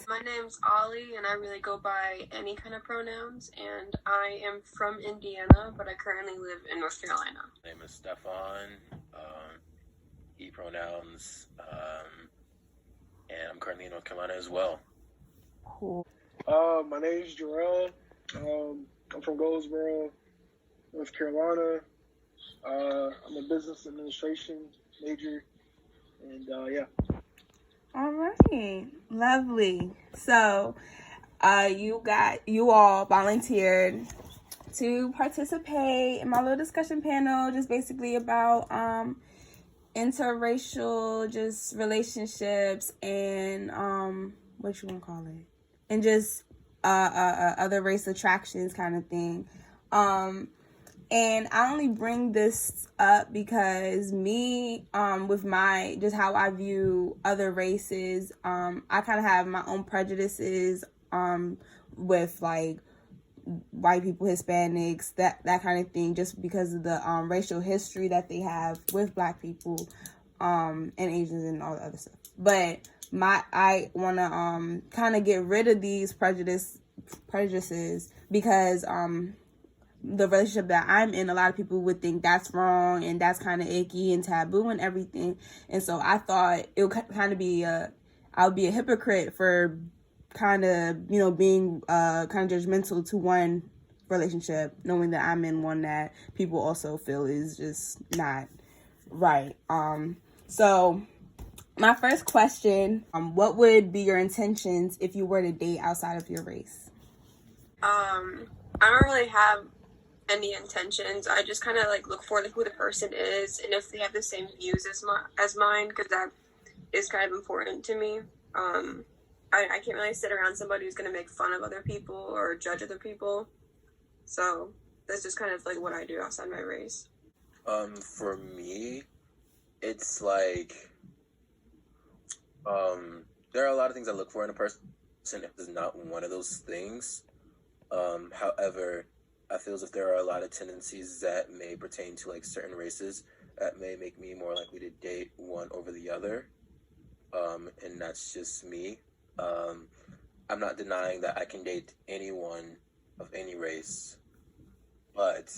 My name's Ollie, and I really go by any kind of pronouns, and I am from Indiana, but I currently live in North Carolina. My name is Stephon, he pronouns, and I'm currently in North Carolina as well. Cool. My name's Jarrell. I'm from Goldsboro, North Carolina. I'm a business administration major, and yeah. All right, lovely. So, you all volunteered to participate in my little discussion panel, just basically about interracial just relationships and what you want to call it, and just other race attractions kind of thing. And I only bring this up because me, with my, just how I view other races, I kind of have my own prejudices, with like white people, Hispanics, that kind of thing, just because of the racial history that they have with Black people, and Asians and all the other stuff. But I want to kind of get rid of these prejudices because the relationship that I'm in, a lot of people would think that's wrong and that's kind of icky and taboo and everything. And so I thought it would kind of be I would be a hypocrite for kind of, being kind of judgmental to one relationship, knowing that I'm in one that people also feel is just not right. So my first question, what would be your intentions if you were to date outside of your race? I don't really have any intentions. I just kind of like look for who the person is and if they have the same views as mine, because that is kind of important to me. I can't really sit around somebody who's going to make fun of other people or judge other people. So that's just kind of like what I do outside my race. For me, it's like, there are a lot of things I look for in a person. If it's not one of those things. However, I feel as if there are a lot of tendencies that may pertain to like certain races that may make me more likely to date one over the other. And that's just me. I'm not denying that I can date anyone of any race, but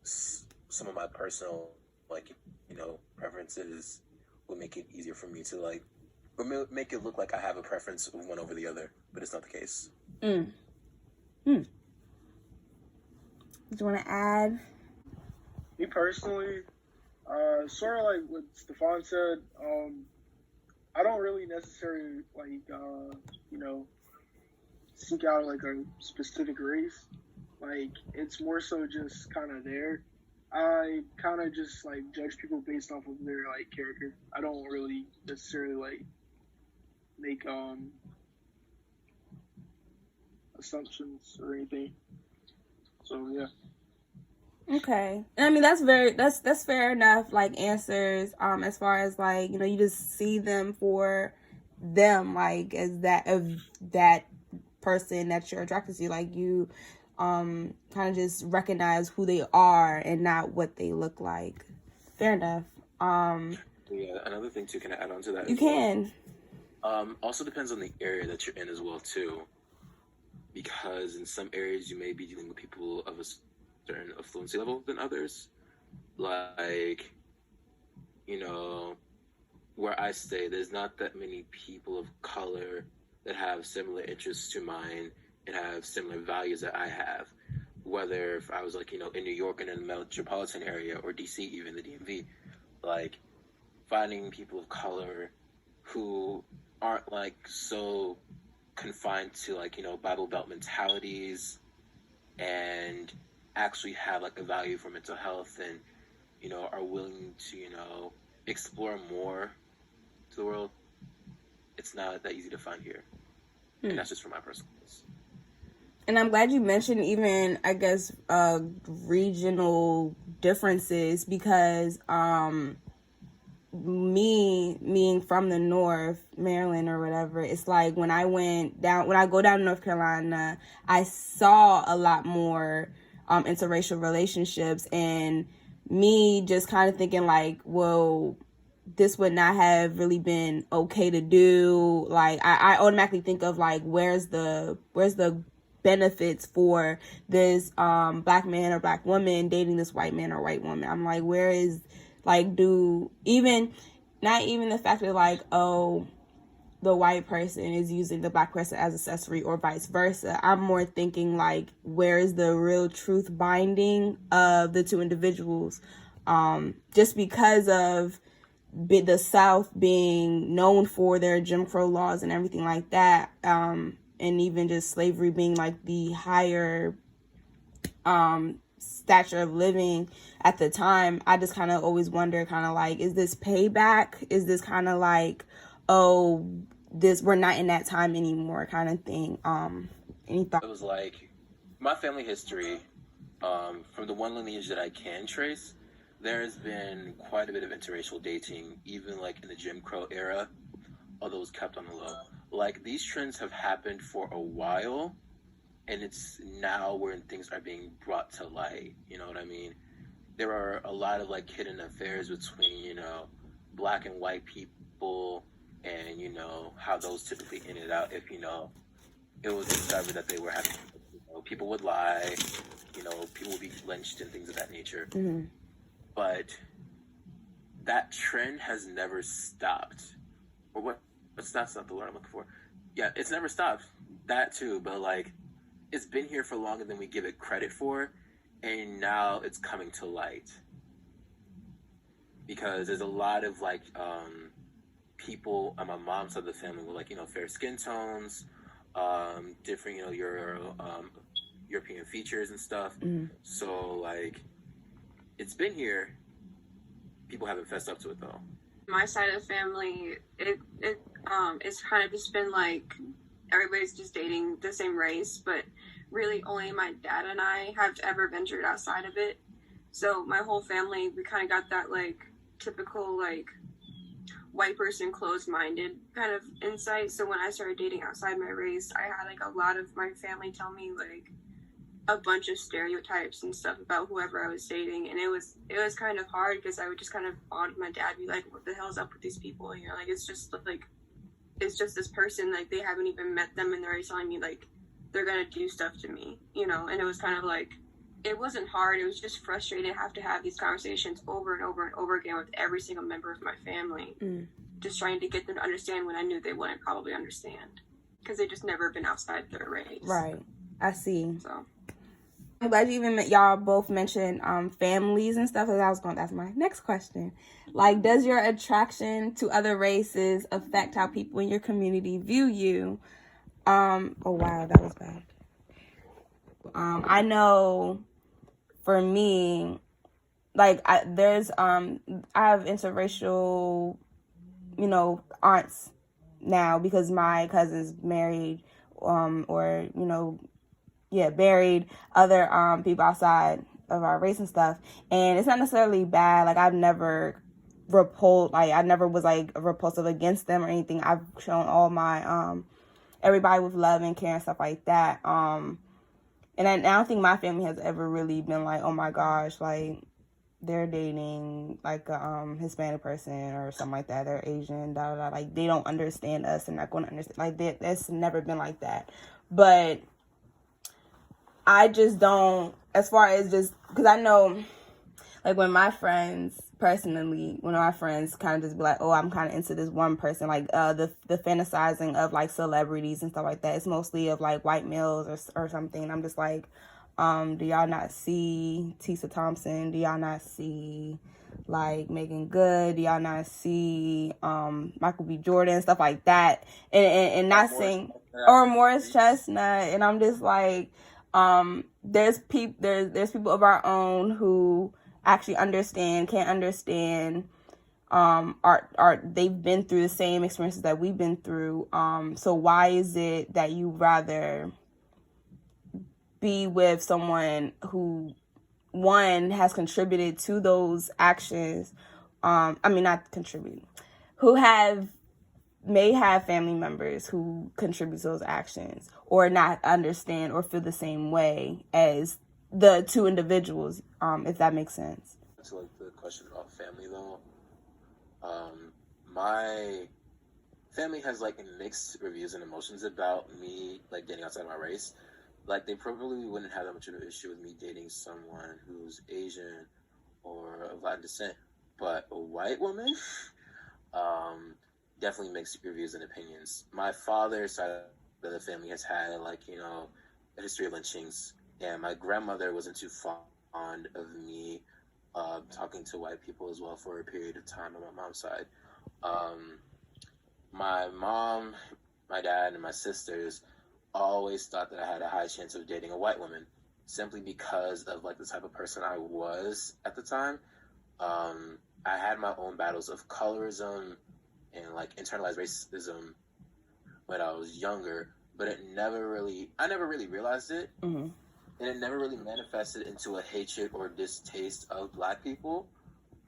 some of my personal, preferences will make it easier for me to or make it look like I have a preference of one over the other, but it's not the case. Do you want to add? Me personally, sort of like what Stephon said, I don't really necessarily seek out like a specific race. Like, it's more so just kind of there. I kind of just like judge people based off of their like character. I don't really necessarily like make assumptions or anything. So yeah. Okay. And I mean, that's fair enough, like, answers, as far as like, you just see them for them, like, as that person that you're attracted to, like, you kind of just recognize who they are and not what they look like. Fair enough. Yeah, another thing too, can I add on to that? You can. Also depends on the area that you're in as well too, because in some areas you may be dealing with people of a certain affluency level than others. Like, where I stay, there's not that many people of color that have similar interests to mine and have similar values that I have. Whether if I was like, in New York and in the metropolitan area, or DC, even the DMV, like finding people of color who aren't like so confined to like, Bible Belt mentalities and actually have like a value for mental health and, are willing to, explore more to the world. It's not that easy to find here. And that's just from my personal case. And I'm glad you mentioned even, I guess, regional differences, because me being from the North, Maryland or whatever, it's like when I go down to North Carolina, I saw a lot more interracial relationships, and me just kind of thinking like, well, this would not have really been okay to do. Like I automatically think of like where's the benefits for this black man or black woman dating this white man or white woman. I'm like, where is, like, do even not even the fact that like, oh, the white person is using the black person as accessory or vice versa. I'm more thinking like, where is the real truth binding of the two individuals? Just because of the South being known for their Jim Crow laws and everything like that, and even just slavery being like the higher stature of living at the time, I just kind of always wonder, kind of like, is this payback? Is this kind of like, oh, this, we're not in that time anymore, kind of thing? Any thoughts? It was like my family history, from the one lineage that I can trace, there's been quite a bit of interracial dating, even like in the Jim Crow era, although it was kept on the low. Like, these trends have happened for a while, and it's now when things are being brought to light. You know what I mean? There are a lot of like hidden affairs between, you know, black and white people, and, you know, how those typically ended out if, you know, it was discovered that they were having, you know, people would lie, you know, people would be lynched and things of that nature. Mm-hmm. But that trend has never stopped. Or what? That's not the word I'm looking for. Yeah, it's never stopped. That too, but like, it's been here for longer than we give it credit for, and now it's coming to light. Because there's a lot of like people on my mom's side of the family with, like, you know, fair skin tones, different, you know, your European features and stuff. Mm-hmm. So like, it's been here. People haven't fessed up to it though. My side of the family, it's kind of just been like everybody's just dating the same race, but really only my dad and I have ever ventured outside of it. So my whole family, we kind of got that like typical like white person closed-minded kind of insight. So when I started dating outside my race, I had like a lot of my family tell me like a bunch of stereotypes and stuff about whoever I was dating, and it was kind of hard because I would just kind of bond with my dad, be like, what the hell's up with these people, you know, like it's just this person, like they haven't even met them and they're already telling me like they're gonna do stuff to me, you know. And it was kind of like, it wasn't hard, it was just frustrating to have these conversations over and over and over again with every single member of my family, just trying to get them to understand when I knew they wouldn't probably understand because they just never been outside their race. Right, I see. So I'm glad you even y'all both mentioned families and stuff. That's my next question. Like, does your attraction to other races affect how people in your community view you? Oh wow, that was bad. I know for me, like I have interracial, you know, aunts now because my cousin's married, or, you know, married other people outside of our race and stuff. And it's not necessarily bad. Like, I've never I never was like repulsive against them or anything. I've shown all my everybody with love and care and stuff like that. And I don't think my family has ever really been like, oh my gosh, like they're dating like a Hispanic person or something like that. They're Asian, da da da. Like, they don't understand us and not going to understand. Like, that's never been like that. But I just don't, as far as just, because I know, like, when my friends, personally, when my friends kind of just be like, oh, I'm kind of into this one person, like, the fantasizing of, like, celebrities and stuff like that, it's mostly of, like, white males or something, and I'm just like, do y'all not see Tessa Thompson? Do y'all not see, like, Megan Good? Do y'all not see Michael B. Jordan, stuff like that, and not saying, or Morris Chestnut, and I'm just like, there's people of our own who actually can't understand they've been through the same experiences that we've been through. So why is it that you rather be with someone who, one, has contributed to those actions, not contributed, who may have family members who contribute to those actions, or not understand or feel the same way as the two individuals, if that makes sense. To like the question about family though, My family has like mixed reviews and emotions about me like dating outside my race. Like they probably wouldn't have that much of an issue with me dating someone who's Asian or of Latin descent, but a white woman, um, definitely mixed reviews and opinions. My father's side of the family has had like a history of lynchings, and my grandmother wasn't too fond of me talking to white people as well for a period of time on my mom's side. Um, my mom, my dad, and my sisters always thought that I had a high chance of dating a white woman simply because of like the type of person I was at the time. I had my own battles of colorism and like internalized racism when I was younger, but I never really realized it, Mm-hmm. and it never really manifested into a hatred or distaste of Black people,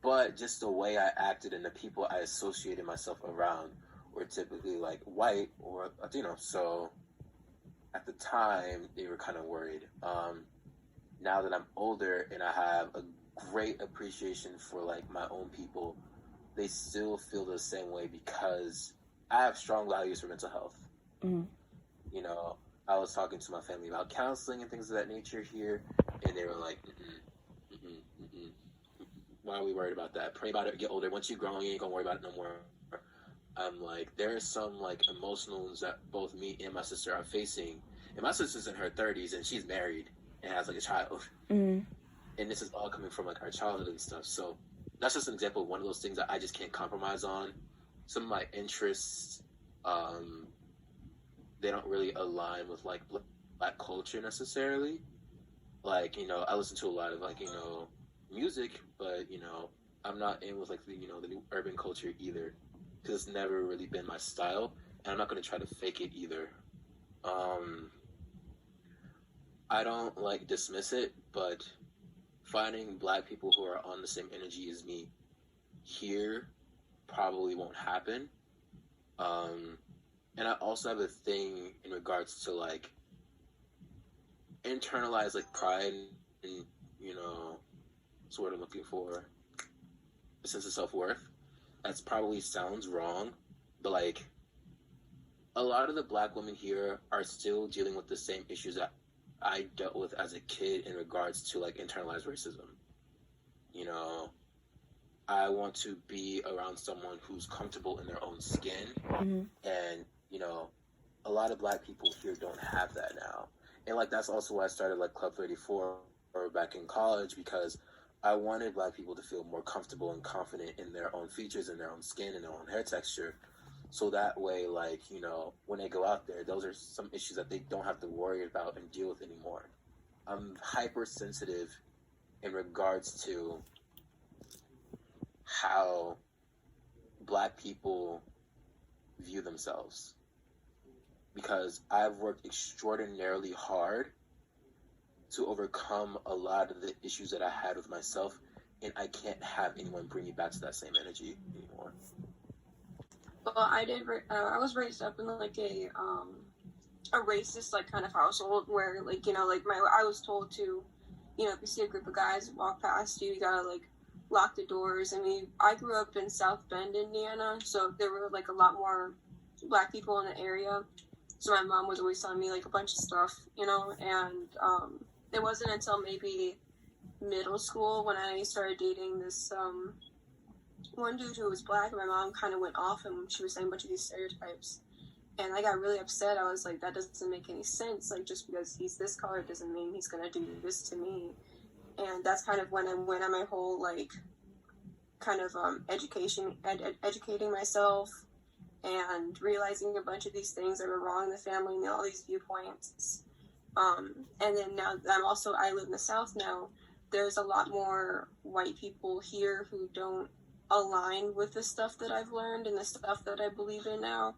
but just the way I acted and the people I associated myself around were typically like white or Latino. So at the time, they were kind of worried. Now that I'm older and I have a great appreciation for like my own people, they still feel the same way because I have strong values for mental health. Mm-hmm. You know, I was talking to my family about counseling and things of that nature here, and they were like, why are we worried about that? Pray about it, get older. Once you grow, you ain't gonna worry about it no more. I'm like, there are some like emotional wounds that both me and my sister are facing. And my sister's in her 30s and she's married and has like a child. Mm-hmm. And this is all coming from like our childhood and stuff. So that's just an example of one of those things that I just can't compromise on. Some of my interests, they don't really align with like Black culture necessarily. Like, I listen to a lot of like, music, but I'm not in with like the the new urban culture either, because it's never really been my style, and I'm not going to try to fake it either. I don't like dismiss it, but finding Black people who are on the same energy as me here probably won't happen. And I also have a thing in regards to like internalized like pride and it's what I'm looking for, a sense of self-worth. That's probably sounds wrong, but like a lot of the Black women here are still dealing with the same issues that I dealt with as a kid in regards to like internalized racism. I want to be around someone who's comfortable in their own skin, Mm-hmm. and a lot of Black people here don't have that now. And like that's also why I started like Club 34 or back in college, because I wanted Black people to feel more comfortable and confident in their own features and their own skin and their own hair texture. So that way, like, when they go out there, those are some issues that they don't have to worry about and deal with anymore. I'm hypersensitive in regards to how Black people view themselves, because I've worked extraordinarily hard to overcome a lot of the issues that I had with myself, and I can't have anyone bring me back to that same energy anymore. Well, I was raised up in like a racist like kind of household where like I was told to, if you see a group of guys walk past you, you gotta like lock the doors. I grew up in South Bend, Indiana, so there were like a lot more Black people in the area. So my mom was always telling me like a bunch of stuff, and it wasn't until maybe middle school when I started dating this one dude who was Black, and my mom kind of went off and she was saying a bunch of these stereotypes. And I got really upset. I was like, that doesn't make any sense. Like, just because he's this color doesn't mean he's going to do this to me. And that's kind of when I went on my whole, like, kind of educating myself and realizing a bunch of these things that were wrong in the family and all these viewpoints. And then now that I live in the South now, there's a lot more white people here who don't align with the stuff that I've learned and the stuff that I believe in now.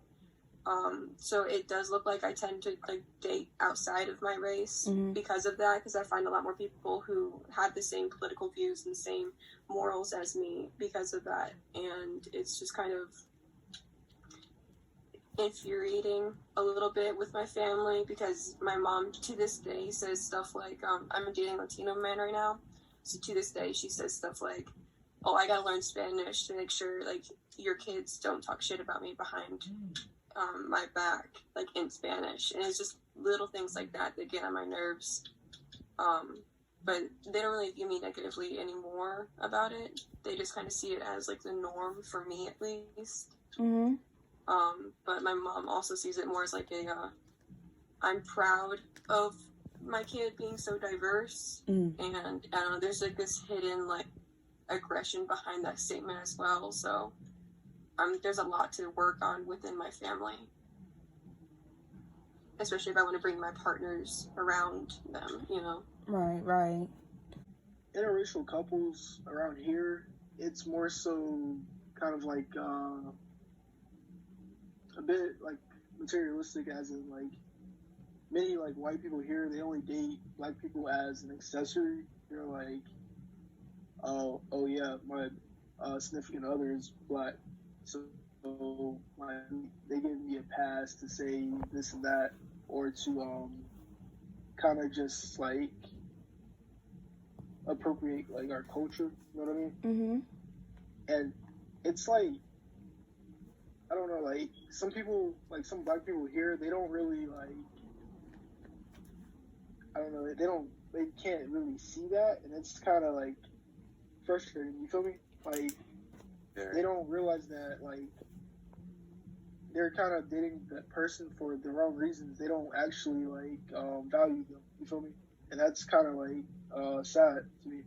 So it does look like I tend to like date outside of my race because of that, because I find a lot more people who have the same political views and the same morals as me because of that. And it's just kind of infuriating a little bit with my family, because my mom to this day says stuff like, I'm dating a Latino man right now. So to this day, she says stuff like, oh, I gotta learn Spanish to make sure like your kids don't talk shit about me behind my back, like in Spanish. And it's just little things like that that get on my nerves. But they don't really view me negatively anymore about it. They just kind of see it as like the norm for me, at least. Mm-hmm. But my mom also sees it more as like I'm proud of my kid being so diverse, and I don't know, there's like this hidden like aggression behind that statement as well. So there's a lot to work on within my family, especially if I want to bring my partners around them, you know. Right. Interracial couples around here, it's more so kind of like a bit like materialistic, as in like many like white people here, they only date black people as an accessory. They're like, oh yeah, my significant other is black, so they give me a pass to say this and that, or to kind of just like appropriate like our culture. You know what I mean? Mm-hmm. And it's like, I don't know, like some people, like some black people here, they don't really like, I don't know, they can't really see that, and it's kind of like frustrating. You feel me? Like they don't realize that like they're kind of dating that person for the wrong reasons. They don't actually like value them. You feel me? And that's kind of like sad to me.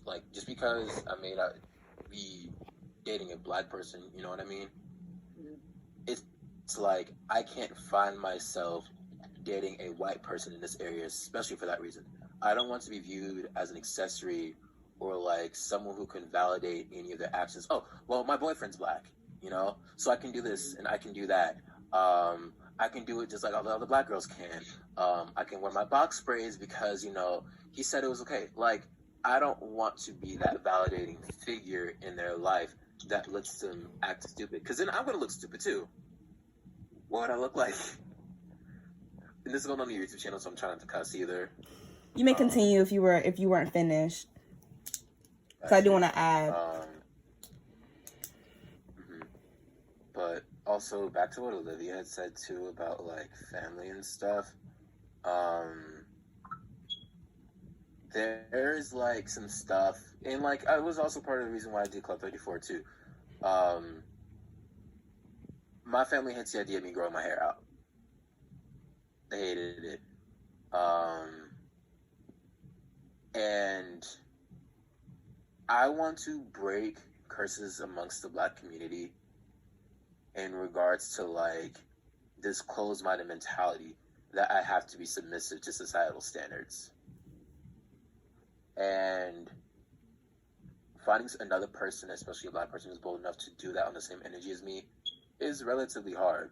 Like just because I may not be dating a black person, you know what I mean? Mm-hmm. It's like I can't find myself dating a white person in this area, especially for that reason. I don't want to be viewed as an accessory or like someone who can validate any of their actions. Oh, well, my boyfriend's black, you know, so I can do this and I can do that. I can do it just like all the other black girls can. I can wear my box sprays because, you know, he said it was okay. Like, I don't want to be that validating figure in their life that lets them act stupid, because then I'm going to look stupid too. What would I look like? And this is going on the YouTube channel, so I'm trying not to cuss either. You may continue if you weren't finished. So I do want to add. But also back to what Olivia had said too about like family and stuff. There's like some stuff, and like I was also part of the reason why I did Club 34 too. My family hates the idea of me growing my hair out. They hated it. And I want to break curses amongst the black community in regards to like this closed-minded mentality that I have to be submissive to societal standards. And finding another person, especially a black person who's bold enough to do that on the same energy as me, is relatively hard.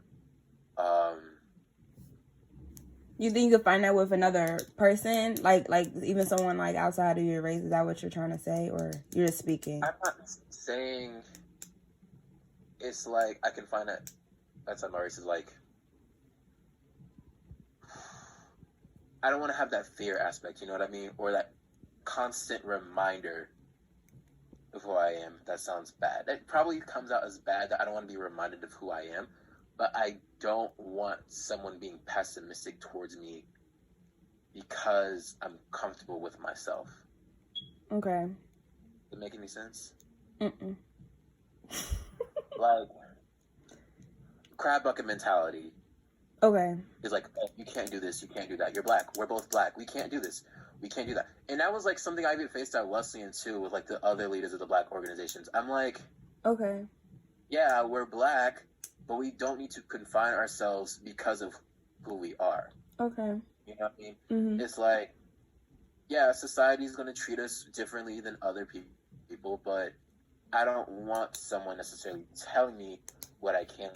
You think you could find that with another person, like even someone like outside of your race? Is that what you're trying to say, or you're just speaking? I'm not saying it's like I can find that outside my race is like, I don't want to have that fear aspect, you know what I mean, or that constant reminder of who I am. That sounds bad. That probably comes out as bad, that I don't want to be reminded of who I am, but I don't want someone being pessimistic towards me because I'm comfortable with myself. Okay. Does it make any sense? Mm-mm. Like, crab bucket mentality. Okay. It's like, oh, you can't do this, you can't do that. You're black. We're both black. We can't do this. We can't do that. And that was like something I even faced at Wesleyan too, with like the other leaders of the black organizations. I'm like, okay, yeah, we're black, but we don't need to confine ourselves because of who we are. Okay. You know what I mean? Mm-hmm. It's like, yeah, society's going to treat us differently than other people, but I don't want someone necessarily telling me what I can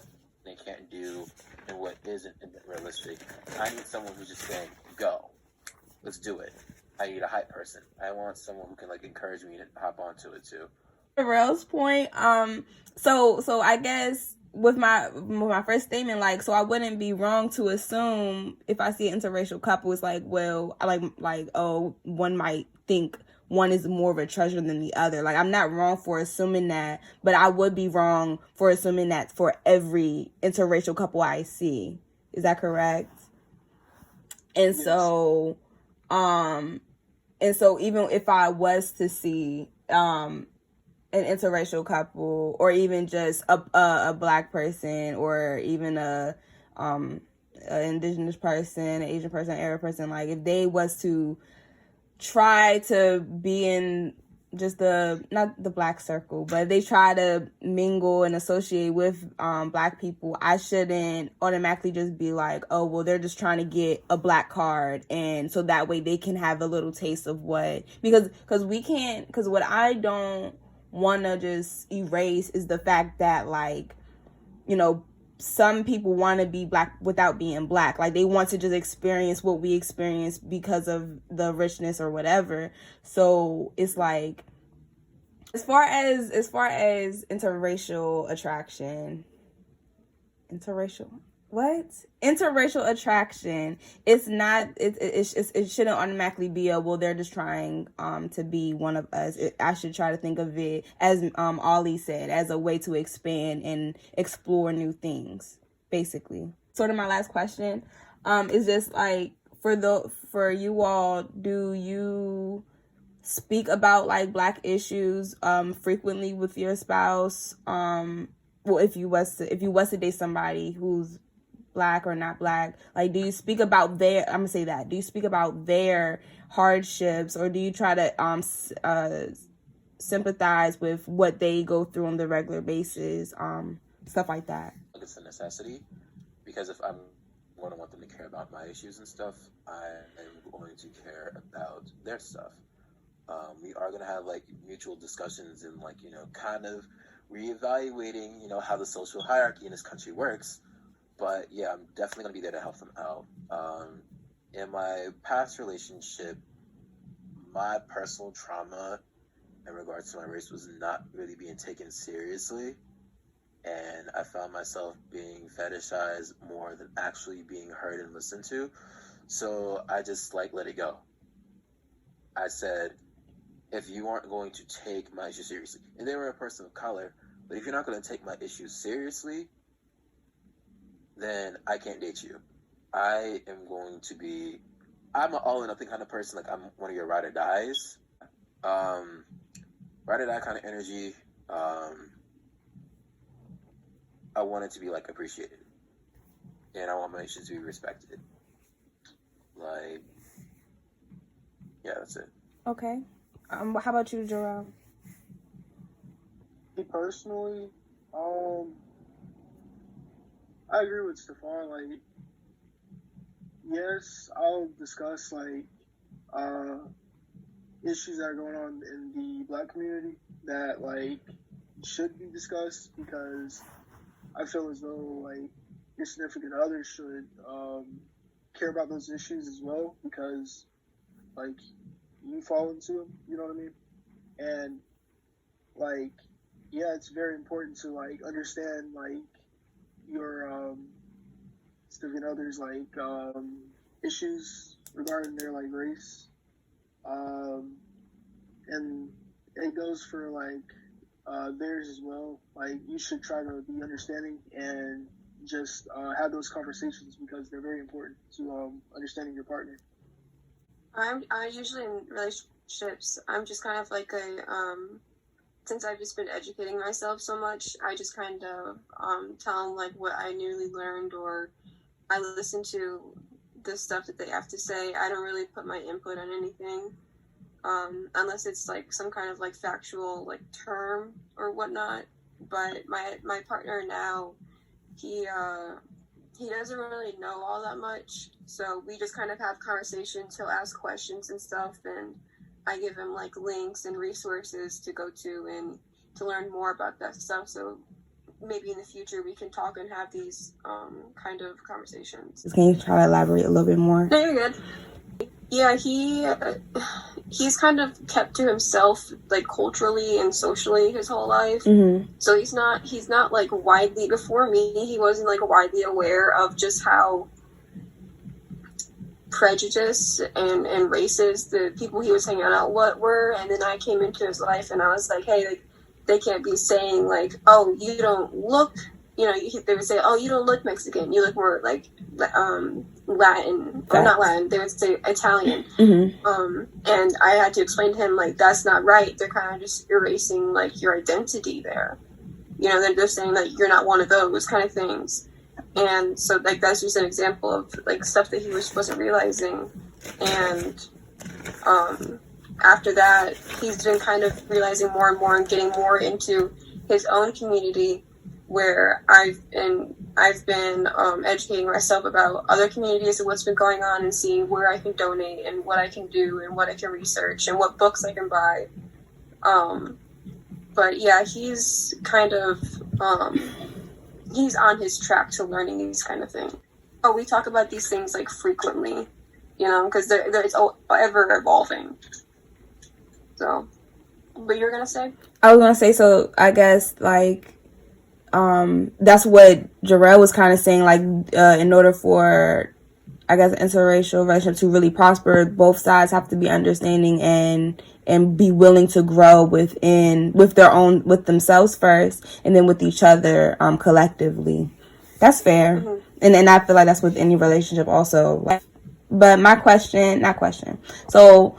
and can't do and what isn't realistic. I need someone who's just saying, go, let's do it. I need a hype person. I want someone who can like encourage me to hop onto it too. Rail's point, so I guess with my first statement, like, so I wouldn't be wrong to assume if I see an interracial couple, it's like, well, like, oh, one might think one is more of a treasure than the other. Like, I'm not wrong for assuming that, but I would be wrong for assuming that for every interracial couple I see. Is that correct? And Yes. so, even if I was to see an interracial couple, or even just a Black person, or even an indigenous person, an Asian person, Arab person, like, if they was to try to be in just not the Black circle, but they try to mingle and associate with Black people, I shouldn't automatically just be like, oh, well, they're just trying to get a Black card, and so that way they can have a little taste of what, because what I don't want to just erase is the fact that, like, you know, some people want to be Black without being Black. Like, they want to just experience what we experience because of the richness or whatever. So it's like, as far as interracial attraction, it's not, it shouldn't automatically be a, well, they're just trying to be one of us. I should try to think of it, as Ollie said, as a way to expand and explore new things, basically. Sort of my last question is just like, for you all, do you speak about, like, Black issues frequently with your spouse? Well, if you was to date somebody who's Black or not Black, like, do you speak about do you speak about their hardships, or do you try to sympathize with what they go through on the regular basis, stuff like that? It's a necessity, because if I'm going to want them to care about my issues and stuff, I am going to care about their stuff. We are going to have, like, mutual discussions and, like, you know, kind of reevaluating, you know, how the social hierarchy in this country works. But yeah, I'm definitely going to be there to help them out. In my past relationship, my personal trauma in regards to my race was not really being taken seriously. And I found myself being fetishized more than actually being heard and listened to. So I just, like, let it go. I said, if you aren't going to take my issue seriously, and they were a person of color, but if you're not going to take my issues seriously, then I can't date you. I'm an all or nothing kind of person. Like, I'm one of your ride or dies. Ride or die kind of energy. I want it to be, like, appreciated. And I want my issues to be respected. Like, yeah, that's it. Okay. How about you, Joel? Me personally, I agree with Stephon. Like, yes, I'll discuss, like, issues that are going on in the Black community that, like, should be discussed, because I feel as though, like, your significant other should care about those issues as well, because, like, you fall into them, you know what I mean? And, like, yeah, it's very important to, like, understand, like, your significant other's, like, issues regarding their, like, race. And it goes for, like, theirs as well. Like, you should try to be understanding and just have those conversations, because they're very important to understanding your partner. I usually, in relationships, I'm just kind of like since I've just been educating myself so much, I just kind of tell them, like, what I newly learned, or I listen to the stuff that they have to say. I don't really put my input on anything, unless it's, like, some kind of, like, factual, like, term or whatnot. But my partner now, he doesn't really know all that much, so we just kind of have conversations. He'll ask questions and stuff, and I give him, like, links and resources to go to and to learn more about that stuff. So maybe in the future we can talk and have these kind of conversations. Can you try to elaborate a little bit more? No, you're good. Yeah, he's kind of kept to himself, like, culturally and socially his whole life. Mm-hmm. So he's not like widely, before me, he wasn't, like, widely aware of just how prejudice and races the people he was hanging out were. And then I came into his life and I was like, hey, like, they can't be saying like, oh, you don't look, you know, they would say, oh, you don't look Mexican, you look more like Latin, or not Latin, they would say Italian. And I had to explain to him, like, that's not right. They're kind of just erasing like your identity there. You know, they're just saying that you're not one of those kind of things. And so, like, that's just an example of like stuff that he wasn't realizing. And after that, he's been kind of realizing more and more and getting more into his own community, where I've been educating myself about other communities and what's been going on, and seeing where I can donate and what I can do and what I can research and what books I can buy. But yeah, he's kind of he's on his track to learning these kind of things. But we talk about these things like frequently, you know, because it's ever evolving. So, but you're gonna say? I was gonna say, so I guess like that's what Jarrell was kind of saying, like in order for, I guess, an interracial relationship to really prosper, both sides have to be understanding and be willing to grow with themselves first, and then with each other collectively. That's fair. And I feel like that's with any relationship also. But my so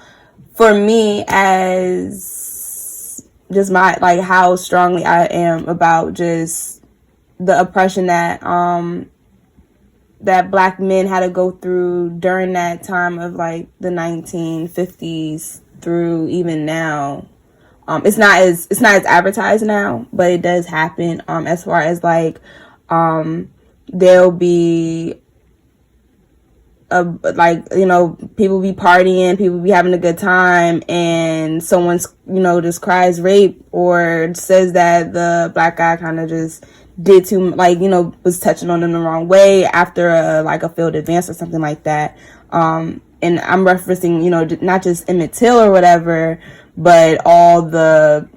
for me, as just my, like, how strongly I am about just the oppression that that Black men had to go through during that time of like the 1950s through even now. It's not as advertised now, but it does happen. As far as like there'll be like, you know, people be partying, people be having a good time, and someone's, you know, just cries rape or says that the Black guy kind of just did too, like, you know, was touching on them the wrong way after a field advance or something like that. And I'm referencing, you know, not just Emmett Till or whatever, but all the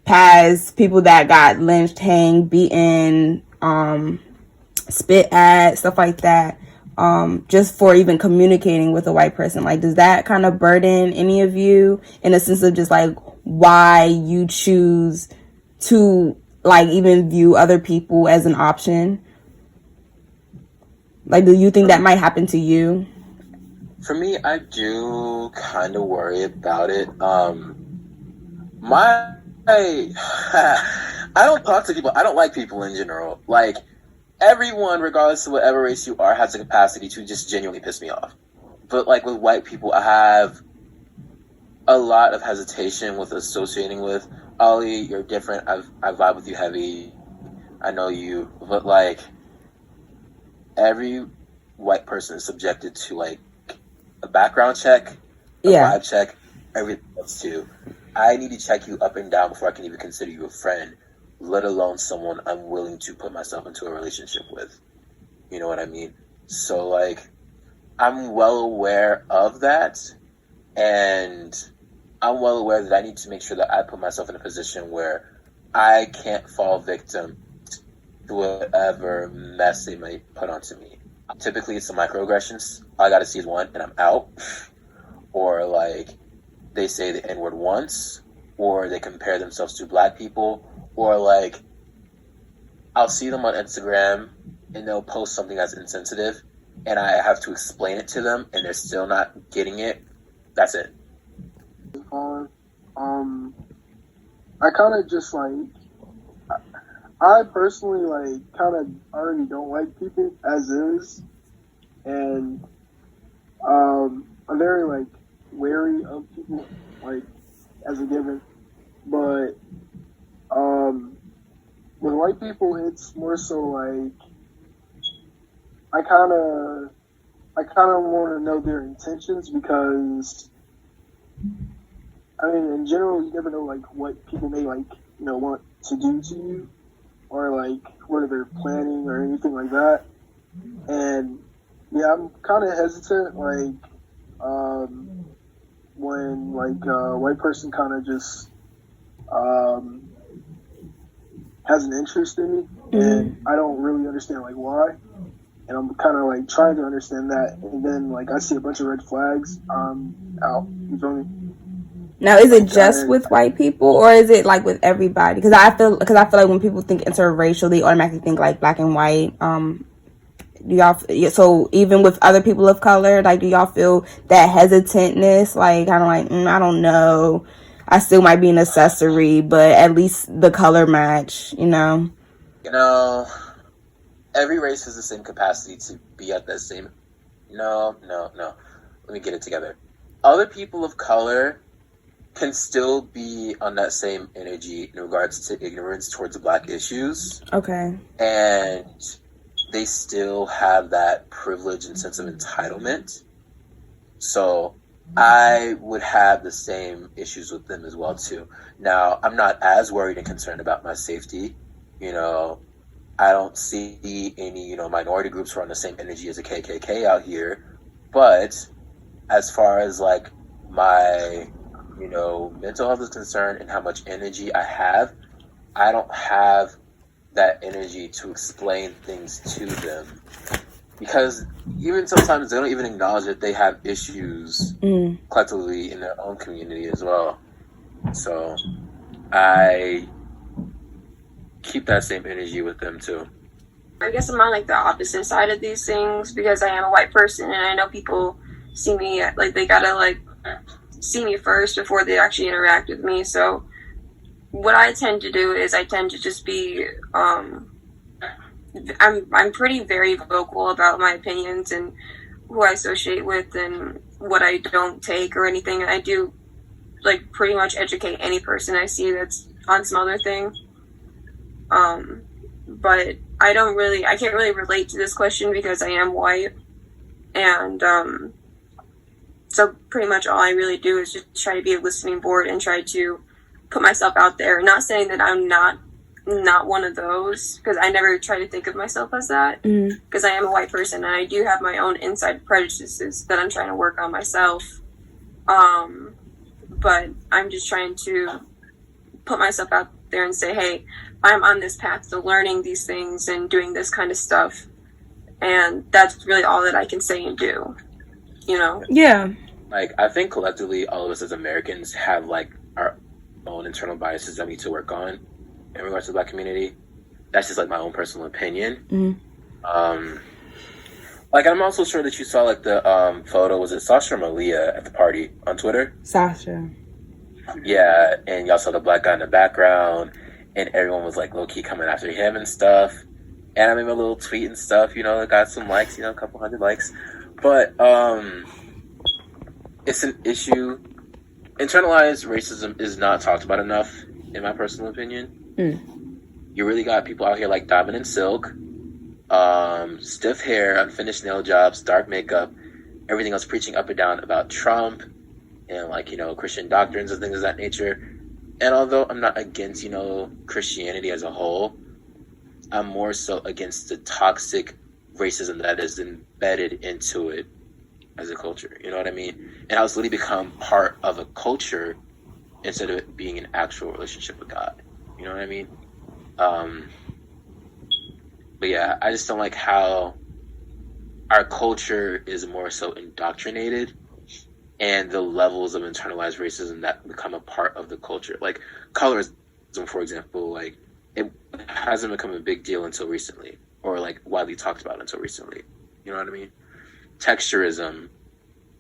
past people that got lynched, hanged, beaten, spit at, stuff like that. Just for even communicating with a white person. Like, does that kind of burden any of you in a sense of just like why you choose to like even view other people as an option? Like, do you think that might happen to you? For me, I do kind of worry about it. I don't talk to people. I don't like people in general. Like, everyone, regardless of whatever race you are, has the capacity to just genuinely piss me off. But like with white people, I have a lot of hesitation with associating with. Ollie, you're different. I vibe with you heavy. I know you. But like, every white person is subjected to like a background check, a vibe check, everything else too. I need to check you up and down before I can even consider you a friend, let alone someone I'm willing to put myself into a relationship with. You know what I mean? So, like, I'm well aware of that, and I'm well aware that I need to make sure that I put myself in a position where I can't fall victim to whatever mess they might put onto me. Typically, it's the microaggressions. All I gotta see is one, and I'm out. Or, like, they say the N-word once, or they compare themselves to Black people, or like, I'll see them on Instagram and they'll post something that's insensitive and I have to explain it to them and they're still not getting it. That's it. I kind of just like, I personally like kind of already don't like people as is, and I'm very like wary of people, like, as a given. But with white people, it's more so like I kind of want to know their intentions, because I mean, in general, you never know like what people may like, you know, want to do to you, or like what they're planning or anything like that. And yeah, I'm kind of hesitant, like when like a white person kind of just has an interest in me, and I don't really understand like why. and I'm kind of like trying to understand that, and then like I see a bunch of red flags, out. You feel me? Now, is it Like, just with white people, or is it like with everybody? Because I feel like when people think interracial, they automatically think like black and white. Do y'all, so even with other people of color, like, do y'all feel that hesitantness, like kind of like, I don't know, I still might be an accessory, but at least the color match, You know, every race has the same capacity to be at that same. No. Let me get it together. Other people of color can still be on that same energy in regards to ignorance towards the black issues. Okay. And they still have that privilege and sense of entitlement. So I would have the same issues with them as well too. Now, I'm not as worried and concerned about my safety. You know, I don't see any, minority groups who are on the same energy as the KKK out here. But as far as like my, mental health is concerned and how much energy I have, I don't have that energy to explain things to them, because even sometimes they don't even acknowledge that they have issues collectively in their own community as well. So I keep that same energy with them too. I guess I'm on like the opposite side of these things because I am a white person and I know people see me like they gotta like see me first before they actually interact with me. So what I tend to do is I tend to just be I'm pretty very vocal about my opinions and who I associate with and what I don't take or anything. I do like pretty much educate any person I see that's on some other thing. But I can't really relate to this question because I am white, and so pretty much all I really do is just try to be a listening board and try to put myself out there. Not saying that I'm not one of those, because I never try to think of myself as that, because I am a white person and I do have my own inside prejudices that I'm trying to work on myself. But I'm just trying to put myself out there and say, hey, I'm on this path to learning these things and doing this kind of stuff, and that's really all that I can say and do, Yeah. Like, I think collectively all of us as Americans have like our own internal biases that we need to work on in regards to the black community. That's just like my own personal opinion. Like, I'm also sure that you saw like the photo, was it Sasha or Malia at the party on Twitter? Sasha. Yeah, and y'all saw the black guy in the background, and everyone was like low-key coming after him and stuff. And I made my little tweet and stuff, it got some likes, a couple hundred likes. But it's an issue. Internalized racism is not talked about enough, in my personal opinion. You really got people out here like Diamond and Silk, stiff hair, unfinished nail jobs, dark makeup, everything else preaching up and down about Trump and like, Christian doctrines and things of that nature. And although I'm not against, Christianity as a whole, I'm more so against the toxic racism that is embedded into it as a culture. You know what I mean? And how it's literally become part of a culture instead of it being an actual relationship with God. You know what I mean? But yeah, I just don't like how our culture is more so indoctrinated, and the levels of internalized racism that become a part of the culture. Like colorism, for example, like it hasn't become a big deal until recently, or like widely talked about until recently. You know what I mean? Texturism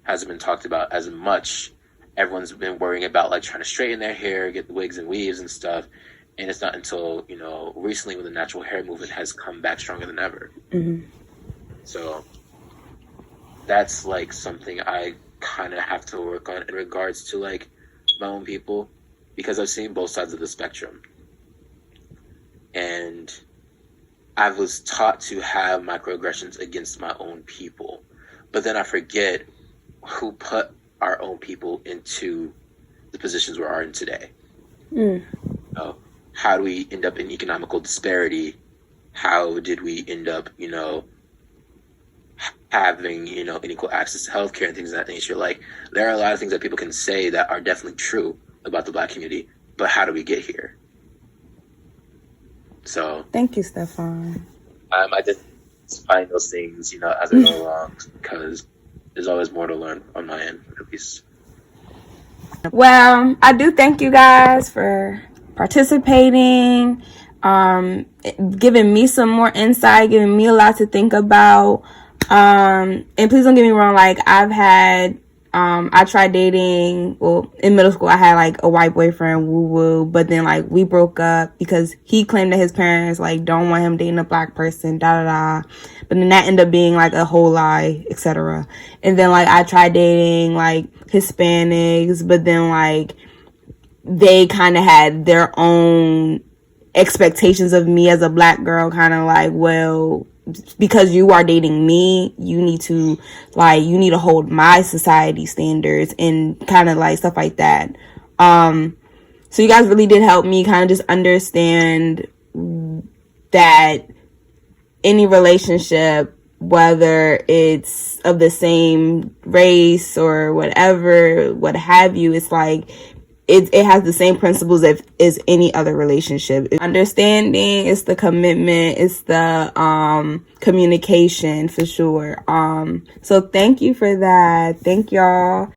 hasn't been talked about as much. Everyone's been worrying about like trying to straighten their hair, get the wigs and weaves and stuff. And it's not until, recently when the natural hair movement has come back stronger than ever. So that's like something I kind of have to work on in regards to like my own people, because I've seen both sides of the spectrum. And I was taught to have microaggressions against my own people. But then I forget who put our own people into the positions we are in today. How do we end up in economical disparity? How did we end up, having, unequal access to healthcare and things of that nature? Like, there are a lot of things that people can say that are definitely true about the black community, but how do we get here? So thank you, Stephon. I find those things, you know, as I go along, because there's always more to learn on my end, at least. Well, I do thank you guys for participating, giving me some more insight, giving me a lot to think about. And please don't get me wrong, like I tried dating, well, in middle school I had like a white boyfriend, woo woo, but then like we broke up because he claimed that his parents like don't want him dating a black person, da da da. But then that ended up being like a whole lie, etc. And then like I tried dating like Hispanics, but then like they kind of had their own expectations of me as a black girl, kind of like, well, because you are dating me, you need to hold my society standards and kind of like stuff like that. So you guys really did help me kind of just understand that any relationship, whether it's of the same race or whatever, what have you, it's like it has the same principles as any other relationship. Understanding, it's the commitment, it's the communication for sure. So thank you for that. Thank y'all.